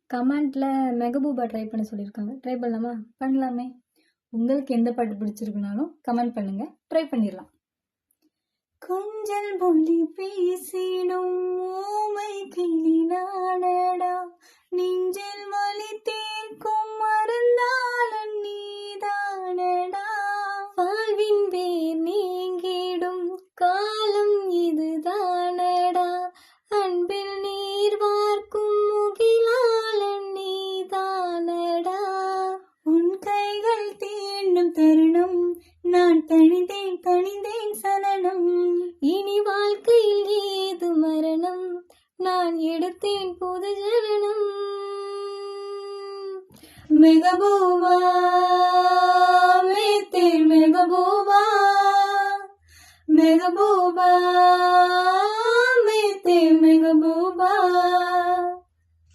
கமெண்ட்ல மெகபூபா ட்ரை பண்ண சொல்லியிருக்காங்க. ட்ரை பண்ணலாமா? பண்ணலாமே. உங்களுக்கு எந்த பாட்டு பிடிச்சிருக்குனாலும் கமெண்ட் பண்ணுங்க. ட்ரை பண்ணிடலாம். கொஞ்சல் மொழி பேசிடும் ஊமை கிளி நானடா, நெஞ்சில் வலி தீர்க்கும் மருந்தாளன் நீதானடா, வாழ்வின் வேர் நீங்கிடும் காலம் இதுதானடா, அன்பில் நீர் வார்க்கும் முகிலாளன் நீதானடா, உன் கைகள் தீண்டும் தருணம் நான் தனிந்தேன் தனிந்தேன் சலனம், இனி வாழ்க்கையில் ஏது மரணம் நான் எடுத்தேன் புது ஜனனம். மெகபூபா மேத்தேன் மெகபூபா மெகபூபா